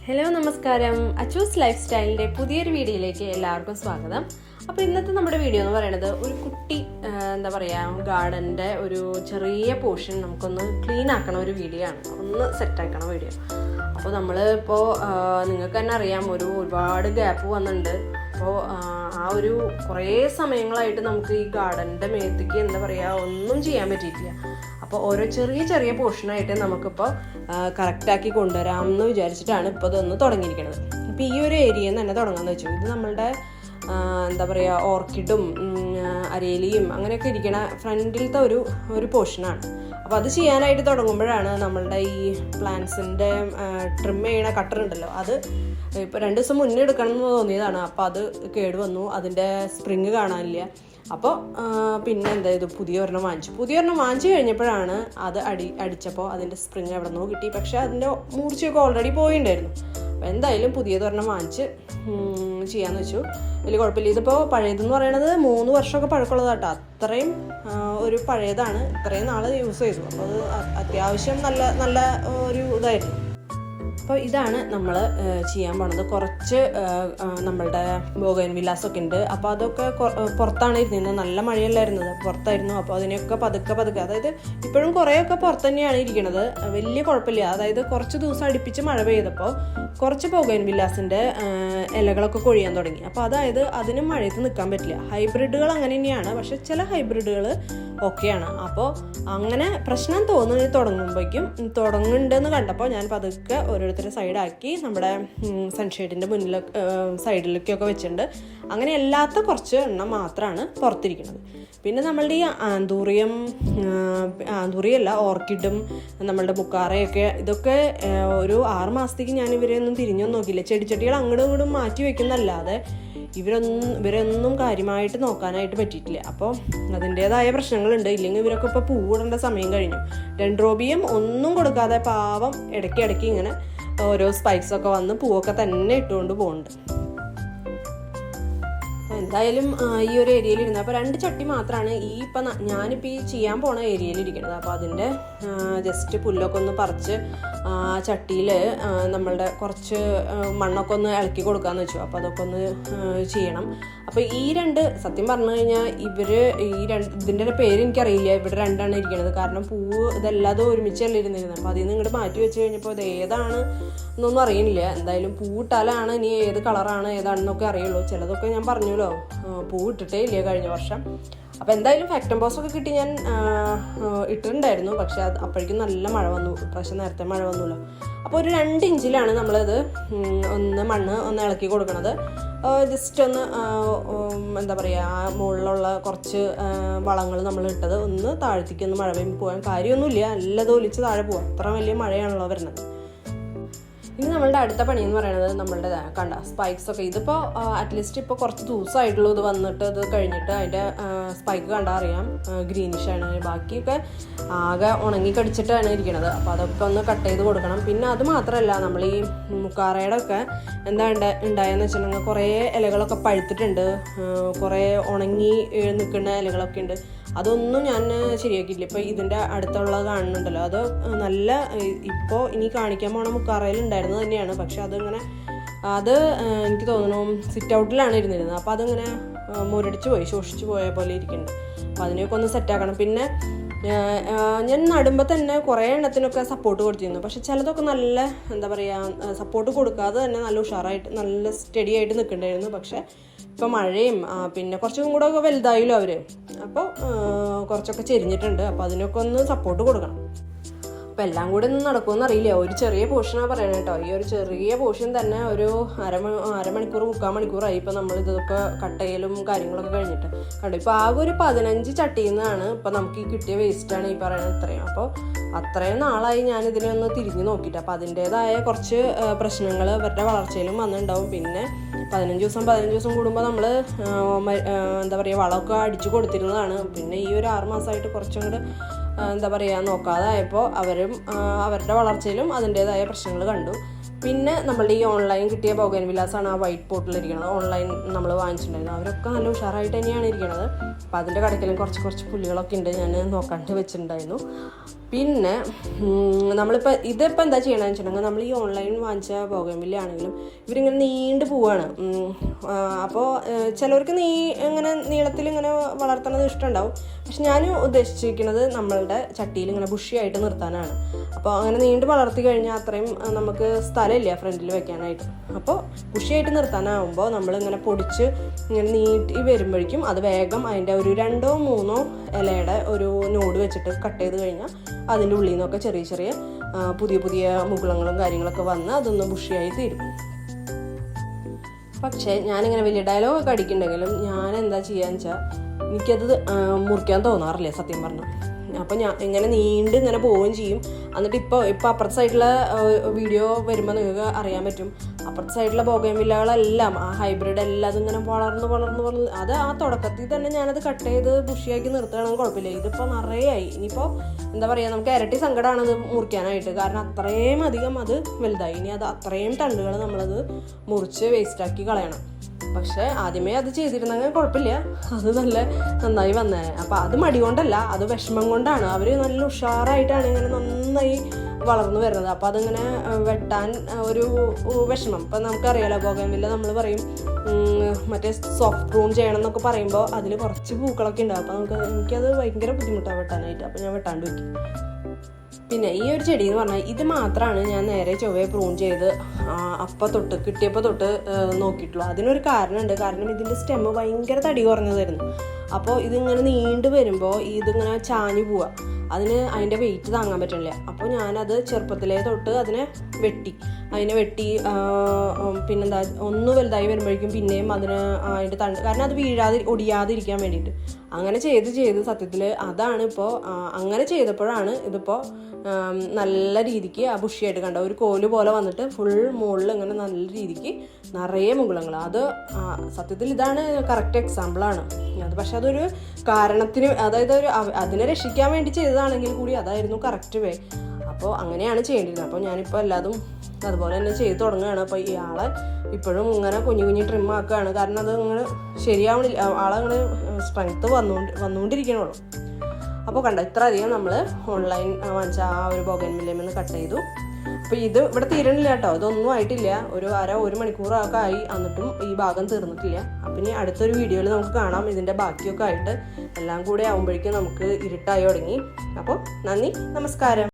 Hello നമസ്കാരം. Achus life സ്റ്റൈലിൻ്റെ പുതിയൊരു വീഡിയോയിലേക്ക് എല്ലാവർക്കും സ്വാഗതം. അപ്പോൾ ഇന്നത്തെ നമ്മുടെ വീഡിയോ എന്ന് പറയുന്നത് ഒരു കുട്ടി എന്താ പറയുക ഗാർഡൻ്റെ ഒരു ചെറിയ പോർഷൻ നമുക്കൊന്ന് ക്ലീൻ ആക്കണ ഒരു വീഡിയോ ആണ്, ഒന്ന് സെറ്റാക്കണ വീഡിയോ. അപ്പോൾ നമ്മൾ ഇപ്പോൾ നിങ്ങൾക്ക് തന്നെ അറിയാം ഒരുപാട് ഗ്യാപ്പ് വന്നിട്ടുണ്ട്. അപ്പോൾ ആ ഒരു കുറേ സമയങ്ങളായിട്ട് നമുക്ക് ഈ ഗാർഡൻ്റെ മേത്തേക്ക് എന്താ പറയുക ഒന്നും ചെയ്യാൻ പറ്റിയിട്ടില്ല. അപ്പോൾ ഓരോ ചെറിയ ചെറിയ പോർഷനായിട്ട് നമുക്കിപ്പോൾ കറക്റ്റാക്കി കൊണ്ടുവരാമെന്ന് വിചാരിച്ചിട്ടാണ് ഇപ്പോൾ ഇതൊന്ന് തുടങ്ങിയിരിക്കുന്നത്. ഇപ്പോൾ ഈ ഒരു ഏരിയയിൽ നിന്ന് തന്നെ തുടങ്ങാമെന്ന് വെച്ചു. ഇത് നമ്മളുടെ എന്താ പറയുക ഓർക്കിഡും അരേലിയും അങ്ങനെയൊക്കെ ഇരിക്കണ ഫ്രണ്ടിലത്തെ ഒരു പോർഷനാണ്. അപ്പോൾ അത് ചെയ്യാനായിട്ട് തുടങ്ങുമ്പോഴാണ് നമ്മളുടെ ഈ പ്ലാന്റ്സിൻ്റെ ട്രിം ചെയ്യണ കട്ടർ ഉണ്ടല്ലോ, അത് ഇപ്പോൾ 2 ദിവസം മുന്നേ എടുക്കണം എന്ന് തോന്നിയതാണ്. അപ്പോൾ അത് കേടുവന്നു, അതിൻ്റെ സ്പ്രിങ് കാണാനില്ല. അപ്പോൾ പിന്നെ എന്താ ചെയ്തു, പുതിയ ഒരെണ്ണം വാങ്ങിച്ചു കഴിഞ്ഞപ്പോഴാണ് അത് അടിച്ചപ്പോൾ അതിൻ്റെ സ്പ്രിങ് എവിടെ നിന്നോ കിട്ടി. പക്ഷേ അതിൻ്റെ മൂർച്ചയൊക്കെ ഓൾറെഡി പോയിട്ടുണ്ടായിരുന്നു. അപ്പോൾ എന്തായാലും പുതിയതൊരെണ്ണം വാങ്ങിച്ച് ചെയ്യാമെന്ന് വെച്ചു. വലിയ കുഴപ്പമില്ല. ഇതിപ്പോൾ പഴയതെന്ന് പറയണത് 3 വർഷമൊക്കെ പഴക്കമുള്ളതാട്ടോ. അത്രയും ഒരു പഴയതാണ്, ഇത്രയും നാൾ യൂസ് ചെയ്തു. അപ്പോൾ അത് അത്യാവശ്യം നല്ല ഒരു ഇതായിരുന്നു. അപ്പോൾ ഇതാണ് നമ്മൾ ചെയ്യാൻ പോണത്. കുറച്ച് നമ്മളുടെ ബോഗൻവില്ലാസൊക്കെ ഉണ്ട്. അപ്പോൾ അതൊക്കെ പുറത്താണ് ഇരുന്നത്, നല്ല മഴയല്ലായിരുന്നത്, പുറത്തായിരുന്നു. അപ്പോൾ അതിനെയൊക്കെ പതുക്കെ അതായത് ഇപ്പോഴും കുറേയൊക്കെ പുറത്ത് തന്നെയാണ് ഇരിക്കുന്നത്, വലിയ കുഴപ്പമില്ല. അതായത് കുറച്ച് ദിവസം അടുപ്പിച്ച് മഴ പെയ്തപ്പോൾ കുറച്ച് ബോഗൻവില്ലാസിൻ്റെ ഇലകളൊക്കെ കൊഴിയാൻ തുടങ്ങി. അപ്പോൾ അതായത് അതിന് മഴയത്ത് നിൽക്കാൻ പറ്റില്ല. ഹൈബ്രിഡുകൾ അങ്ങനെ തന്നെയാണ്, പക്ഷെ ചില ഹൈബ്രിഡുകൾ ഓക്കെയാണ്. അപ്പോൾ അങ്ങനെ പ്രശ്നം തുടങ്ങുന്നുണ്ടെന്ന് കണ്ടപ്പോൾ ഞാൻ പതുക്കെ ഓരോരുത്തരെ സൈഡാക്കി നമ്മുടെ സൺഷെയ്ഡിൻ്റെ മുന്നിലൊക്കെ സൈഡിലേക്കൊക്കെ വെച്ചിട്ടുണ്ട്. അങ്ങനെ അല്ലാത്ത കുറച്ച് എണ്ണം മാത്രമാണ് പുറത്തിരിക്കുന്നത്. പിന്നെ നമ്മളുടെ ഈ ആന്തൂറിയല്ല ഓർക്കിഡും നമ്മളുടെ ബുക്കാറയൊക്കെ, ഇതൊക്കെ ഒരു 6 മാസത്തേക്ക് ഞാൻ ഇവരെയൊന്നും തിരിഞ്ഞൊന്നും നോക്കിയില്ല. ചെടിച്ചട്ടികൾ അങ്ങോട്ടും ഇങ്ങോട്ടും മാറ്റി വയ്ക്കുന്നല്ലാതെ ഇവരൊന്നും കാര്യമായിട്ട് നോക്കാനായിട്ട് പറ്റിയിട്ടില്ല. അപ്പോൾ അതിൻ്റേതായ പ്രശ്നങ്ങളുണ്ട്. ഇല്ലെങ്കിൽ ഇവരൊക്കെ ഇപ്പോൾ പൂവിടേണ്ട സമയം കഴിഞ്ഞു. ഡെൻഡ്രോബിയം ഒന്നും കൊടുക്കാതെ പാവം ഇടയ്ക്കിടയ്ക്ക് ഇങ്ങനെ ഓരോ സ്പൈക്സൊക്കെ വന്ന് പൂവൊക്കെ തന്നെ ഇട്ടുകൊണ്ട് പോകുന്നുണ്ട്. എന്തായാലും ഈ ഒരു ഏരിയയിൽ ഇരുന്നത്. അപ്പോൾ 2 ചട്ടി മാത്രമാണ് ഞാനിപ്പോൾ ഈ ചെയ്യാൻ പോണ ഏരിയയിൽ ഇരിക്കുന്നത്. അപ്പോൾ അതിൻ്റെ ജസ്റ്റ് പുല്ലൊക്കെ ഒന്ന് പറിച്ച് ചട്ടിയിൽ നമ്മളുടെ കുറച്ച് മണ്ണൊക്കെ ഒന്ന് ഇളക്കി കൊടുക്കാമെന്ന് വെച്ചു. അപ്പോൾ അതൊക്കെ ഒന്ന് ചെയ്യണം. അപ്പോൾ ഈ 2 സത്യം പറഞ്ഞു കഴിഞ്ഞാൽ ഇതിൻ്റെ പേര് എനിക്കറിയില്ല. ഇവിടെ 2 ഇരിക്കുന്നത്. കാരണം പൂവ് ഇതെല്ലാതും ഒരുമിച്ചല്ല ഇരുന്നിരുന്നത്. അപ്പോൾ അതിൽ നിന്ന് ഇങ്ങോട്ട് മാറ്റി വെച്ച് കഴിഞ്ഞപ്പോൾ ഇത് ഏതാണ് എന്നൊന്നും അറിയില്ല. എന്തായാലും പൂവിട്ടാലാണ് ഇനി ഏത് കളറാണ് ഏതാണെന്നൊക്കെ അറിയുള്ളൂ. ചിലതൊക്കെ ഞാൻ പറഞ്ഞല്ലോ പൂവ് ഇട്ടിട്ടേ ഇല്ല കഴിഞ്ഞ വർഷം. അപ്പോൾ എന്തായാലും ഫാക്ടംബോസൊക്കെ കിട്ടി ഞാൻ ഇട്ടിട്ടുണ്ടായിരുന്നു. പക്ഷെ അപ്പോഴേക്കും നല്ല മഴ വന്നു. പ്രാവശ്യം നേരത്തെ മഴ വന്നല്ലോ. അപ്പോൾ ഒരു 2 ഇഞ്ചിലാണ് നമ്മളത് മണ്ണ് ഒന്ന് ഇളക്കി കൊടുക്കണത്. ജസ്റ്റ് ഒന്ന് എന്താ പറയുക മുകളിലുള്ള കുറച്ച് വളങ്ങൾ നമ്മൾ ഇട്ടത് ഒന്ന് താഴത്തേക്ക് ഒന്ന് മഴ പെയ്യുമ്പോൾ പോകാൻ കാര്യമൊന്നുമില്ല. നല്ലത് ഒലിച്ച് താഴെ പോകാം. അത്ര വലിയ മഴയാണല്ലോ വരുന്നത്. ഇനി നമ്മളുടെ അടുത്ത പണി എന്ന് പറയുന്നത് നമ്മളുടെ കണ്ട സ്പൈക്സൊക്കെ. ഇതിപ്പോൾ അറ്റ്ലീസ്റ്റ് ഇപ്പോൾ കുറച്ച് ദിവസമായിട്ടുള്ളൂ ഇത് വന്നിട്ട്. ഇത് കഴിഞ്ഞിട്ട് അതിൻ്റെ സ്പൈക്ക് കണ്ടാൽ അറിയാം ഗ്രീനിഷാണ്. ബാക്കിയൊക്കെ ആകെ ഉണങ്ങി കടിച്ചിട്ടാണ് ഇരിക്കുന്നത്. അപ്പോൾ അതൊക്കെ ഒന്ന് കട്ട് ചെയ്ത് കൊടുക്കണം. പിന്നെ അത് മാത്രമല്ല, നമ്മൾ ഈ മുക്കാറയുടെ ഒക്കെ എന്താ ഉണ്ടായെന്ന് വെച്ചിട്ടുണ്ടെങ്കിൽ കുറേ ഇലകളൊക്കെ പഴുത്തിട്ടുണ്ട്, കുറേ ഉണങ്ങി നിൽക്കുന്ന ഇലകളൊക്കെ ഉണ്ട്. അതൊന്നും ഞാൻ ശരിയാക്കിയില്ല. ഇപ്പോൾ ഇതിൻ്റെ അടുത്തുള്ളത് കാണുന്നുണ്ടല്ലോ, അത് നല്ല ഇപ്പോൾ ഇനി കാണിക്കാൻ പോണ മുക്കാറയിൽ ഉണ്ടായിരുന്നത് തന്നെയാണ്. പക്ഷെ അത് എനിക്ക് തോന്നുന്നു സിറ്റ് ഔട്ടിലാണ് ഇരുന്നിരുന്നത്. അപ്പോൾ അതിങ്ങനെ ശോഷിച്ചു പോയ പോലെ ഇരിക്കുന്നുണ്ട്. അപ്പോൾ അതിനെയൊക്കെ ഒന്ന് സെറ്റാക്കണം. പിന്നെ ഞാൻ നടുമ്പോൾ തന്നെ കുറേ എണ്ണത്തിനൊക്കെ സപ്പോർട്ട് കൊടുത്തിരുന്നു. പക്ഷെ ചിലതൊക്കെ നല്ല എന്താ പറയുക സപ്പോർട്ട് കൊടുക്കാതെ തന്നെ നല്ല ഉഷാറായിട്ട് നല്ല സ്റ്റഡി ആയിട്ട് നിൽക്കണ്ടായിരുന്നു. പക്ഷെ ഇപ്പോൾ മഴയും പിന്നെ കുറച്ചും കൂടെ ഒക്കെ വലുതായല്ലോ അവർ. അപ്പോൾ കുറച്ചൊക്കെ ചെരിഞ്ഞിട്ടുണ്ട്. അപ്പോൾ അതിനൊക്കെ ഒന്ന് സപ്പോർട്ട് കൊടുക്കണം. അപ്പോൾ എല്ലാം കൂടെ ഒന്നും നടക്കുമെന്ന് അറിയില്ല. ഒരു ചെറിയ പോർഷനാണ് പറയണത് കേട്ടോ. ഈ ഒരു ചെറിയ പോർഷൻ തന്നെ ഒരു അരമണിക്കൂർ 3/4 മണിക്കൂറായി ഇപ്പോൾ നമ്മൾ ഇതൊക്കെ കട്ട് ചെയ്യലും കാര്യങ്ങളൊക്കെ കഴിഞ്ഞിട്ട് കണ്ടു. ഇപ്പോൾ ആകെ ഒരു 15 ചട്ടിയിൽ നിന്നാണ് ഇപ്പോൾ നമുക്ക് ഈ കിട്ടിയ വേസ്റ്റാണ് ഈ പറയുന്നത് ഇത്രയും. അപ്പോൾ അത്രയും നാളായി ഞാനിതിനെ ഒന്ന് തിരിഞ്ഞ് നോക്കിയിട്ട്. അപ്പോൾ അതിൻ്റേതായ കുറച്ച് പ്രശ്നങ്ങൾ അവരുടെ വളർച്ചയിലും വന്നിട്ടുണ്ടാവും. പിന്നെ 15 ദിവസം കൂടുമ്പോൾ നമ്മൾ എന്താ പറയുക വളമൊക്കെ അടിച്ചു കൊടുത്തിരുന്നതാണ്. പിന്നെ ഈ ഒരു 6 മാസമായിട്ട് കുറച്ചും കൂടെ എന്താ പറയുക നോക്കാതായപ്പോൾ അവരുടെ വളർച്ചയിലും അതിൻ്റേതായ പ്രശ്നങ്ങൾ കണ്ടു. പിന്നെ നമ്മളുടെ ഈ ഓൺലൈൻ കിട്ടിയ ബോഗൻവില്ലാസാണ് ആ വൈറ്റ് പോട്ടിലിരിക്കുന്നത്. ഓൺലൈൻ നമ്മൾ വാങ്ങിച്ചിട്ടുണ്ടായിരുന്നു. അവരൊക്കെ നല്ല ഉഷാറായിട്ട് തന്നെയാണ് ഇരിക്കുന്നത്. അപ്പോൾ അതിൻ്റെ കടക്കലും കുറച്ച് പുല്ലുകളൊക്കെ ഉണ്ട്, ഞാൻ നോക്കാണ്ട് വെച്ചിട്ടുണ്ടായിരുന്നു. പിന്നെ നമ്മളിപ്പോൾ ഇതിപ്പോൾ എന്താ ചെയ്യണമെന്ന് വെച്ചിട്ടുണ്ടെങ്കിൽ, നമ്മൾ ഈ ഓൺലൈൻ വാങ്ങിച്ച ബോഗൺവില്ല ആണെങ്കിലും ഇവരിങ്ങനെ നീണ്ടു പോവാണ്. അപ്പോൾ ചിലവർക്ക് ഇങ്ങനെ നീളത്തിൽ ഇങ്ങനെ വളർത്തണത് ഇഷ്ടമുണ്ടാവും. പക്ഷെ ഞാൻ ഉദ്ദേശിച്ചിരിക്കുന്നത് നമ്മളുടെ ചട്ടിയിൽ ഇങ്ങനെ ബുഷിയായിട്ട് നിർത്താനാണ്. അപ്പോൾ അങ്ങനെ നീണ്ട് വളർത്തി കഴിഞ്ഞാൽ അത്രയും നമുക്ക് സ്ഥലമില്ല ഫ്രണ്ടിൽ വെക്കാനായിട്ട്. അപ്പോൾ ബുഷിയായിട്ട് നിർത്താനാവുമ്പോൾ നമ്മളിങ്ങനെ പൊടിച്ച് ഇങ്ങനെ നീട്ടി വരുമ്പോഴേക്കും അത് വേഗം അതിൻ്റെ ഒരു 2-3 ഇലയുടെ ഒരു നോഡ് വെച്ചിട്ട് കട്ട് ചെയ്ത് കഴിഞ്ഞാൽ അതിൻ്റെ ഉള്ളിൽ നിന്നൊക്കെ ചെറിയ പുതിയ മുകുളങ്ങളും കാര്യങ്ങളൊക്കെ വന്ന് അതൊന്ന് ബുഷിയായി തീരും. പക്ഷേ ഞാനിങ്ങനെ വലിയ ഡയലോഗൊക്കെ അടിക്കുന്നുണ്ടെങ്കിലും ഞാൻ എന്താ ചെയ്യാന്ന് വെച്ചാൽ എനിക്കത് മുറിക്കാൻ തോന്നാറില്ല സത്യം പറഞ്ഞാൽ. അപ്പോൾ ഞാൻ ഇങ്ങനെ ഇങ്ങനെ പോവുകയും ചെയ്യും. എന്നിട്ട് ഇപ്പോൾ അപ്പുറത്തെ സൈഡിലെ വീഡിയോ വരുമ്പോൾ നിങ്ങൾക്ക് അറിയാൻ പറ്റും, അപ്പുറത്തെ സൈഡിലെ ബോഗൺവില്ലകളെല്ലാം ആ ഹൈബ്രിഡ് എല്ലാം അതിങ്ങനെ വളർന്ന് അത് ആ തുടക്കത്തിൽ തന്നെ ഞാനത് കട്ട് ചെയ്ത് ബുഷിയാക്കി നിർത്തുകയാണെങ്കിൽ കുഴപ്പമില്ല. ഇതിപ്പോൾ നിറയെ ആയി. ഇനിയിപ്പോൾ എന്താ പറയുക, നമുക്ക് ഇരട്ടി സങ്കടമാണ് അത് മുറിക്കാനായിട്ട്. കാരണം അത്രയും അധികം അത് വലുതായി. ഇനി അത് അത്രയും തണ്ടുകൾ നമ്മളത് മുറിച്ച് വേസ്റ്റാക്കി കളയണം. പക്ഷെ ആദ്യമേ അത് ചെയ്തിരുന്നെങ്കിൽ കുഴപ്പമില്ല, അത് നന്നായി വന്നേ. അപ്പം അത് മടി കൊണ്ടല്ല, അത് വിഷമം കൊണ്ടാണ്. അവർ നല്ല ഉഷാറായിട്ടാണ് ഇങ്ങനെ നന്നായി വളർന്നു വരുന്നത്. അപ്പം അതിങ്ങനെ വെട്ടാൻ ഒരു വിഷമം. ഇപ്പം നമുക്കറിയാലോ, ബോഗൺവില്ല നമ്മൾ പറയും മറ്റേ സോഫ്റ്റ് പ്രൂൺ ചെയ്യണം എന്നൊക്കെ പറയുമ്പോൾ അതിൽ കുറച്ച് പൂക്കളൊക്കെ ഉണ്ടാവും. അപ്പം എനിക്കത് ഭയങ്കര ബുദ്ധിമുട്ടാണ് വെട്ടാനായിട്ട്. അപ്പം ഞാൻ വെട്ടാണ്ട് വയ്ക്കും. പിന്നെ ഈ ഒരു ചെടി എന്ന് പറഞ്ഞാൽ ഇത് മാത്രമാണ് ഞാൻ നേരെ ചൊവ്വയെ പ്രൂൺ ചെയ്ത് കിട്ടിയപ്പോൾ തൊട്ട് നോക്കിയിട്ടുള്ളൂ. അതിനൊരു കാരണമുണ്ട്. കാരണം ഇതിൻ്റെ സ്റ്റെമ്മ് ഭയങ്കര തടി കുറഞ്ഞതായിരുന്നു. അപ്പോൾ ഇതിങ്ങനെ നീണ്ടു വരുമ്പോൾ ഇതിങ്ങനെ ചാഞ്ഞു പോവുക. അതിൻ്റെ വെയിറ്റ് താങ്ങാൻ പറ്റണില്ല. അപ്പോൾ ഞാനത് ചെറുപ്പത്തിലേ തൊട്ട് അതിനെ വെട്ടി പിന്നെന്താ ഒന്ന് വലുതായി വരുമ്പോഴേക്കും പിന്നെയും അതിൻ്റെ തണ്ട്, കാരണം അത് ഒടിയാതിരിക്കാൻ വേണ്ടിയിട്ട് അങ്ങനെ ചെയ്ത് സത്യത്തിൽ അതാണ് ഇപ്പോൾ അങ്ങനെ ചെയ്തപ്പോഴാണ് ഇതിപ്പോൾ നല്ല രീതിക്ക് ആ ബുഷിയായിട്ട് കണ്ട ഒരു കോല് പോലെ വന്നിട്ട് ഫുൾ മുകളിൽ ഇങ്ങനെ നല്ല രീതിക്ക് നിറയെ മുകുളങ്ങൾ. അത് സത്യത്തിൽ ഇതാണ് കറക്റ്റ് എക്സാമ്പിളാണ് അത്. പക്ഷെ അതൊരു കാരണത്തിന്, അതായത് അതിനെ രക്ഷിക്കാൻ വേണ്ടി ചെയ്തതാണെങ്കിൽ കൂടി അതായിരുന്നു കറക്റ്റ് വേ. അപ്പോൾ അങ്ങനെയാണ് ചെയ്യേണ്ടിയിരുന്നത്. അപ്പോൾ ഞാനിപ്പോൾ എല്ലാതും അതുപോലെ തന്നെ ചെയ്ത് തുടങ്ങുകയാണ്. അപ്പോൾ ഇയാളെ ഇപ്പോഴും ഇങ്ങനെ കുഞ്ഞു ട്രിം ആക്കുകയാണ്. കാരണം അത് ഇങ്ങനെ ശരിയാവണില്ല, ആളങ്ങനെ സ്ട്രെങ്ത്ത് വന്നുകൊണ്ടിരിക്കണുള്ളൂ. അപ്പോൾ കണ്ട ഇത്ര അധികം നമ്മൾ ഓൺലൈൻ വാങ്ങിച്ച ആ ഒരു ബോഗൺവില്ലയിൽ നിന്ന് കട്ട് ചെയ്തു. അപ്പോൾ ഇത് ഇവിടെ തീരണില്ല കേട്ടോ, ഇതൊന്നും ആയിട്ടില്ല. ഒരു മണിക്കൂറൊക്കെ ആയി, എന്നിട്ടും ഈ ഭാഗം തീർന്നിട്ടില്ല. അപ്പം ഇനി അടുത്തൊരു വീഡിയോയിൽ നമുക്ക് കാണാം ഇതിൻ്റെ ബാക്കിയൊക്കെ ആയിട്ട്. എല്ലാം കൂടെ ആകുമ്പോഴേക്കും നമുക്ക് ഇരുട്ടായി തുടങ്ങി. അപ്പോൾ നന്ദി, നമസ്കാരം.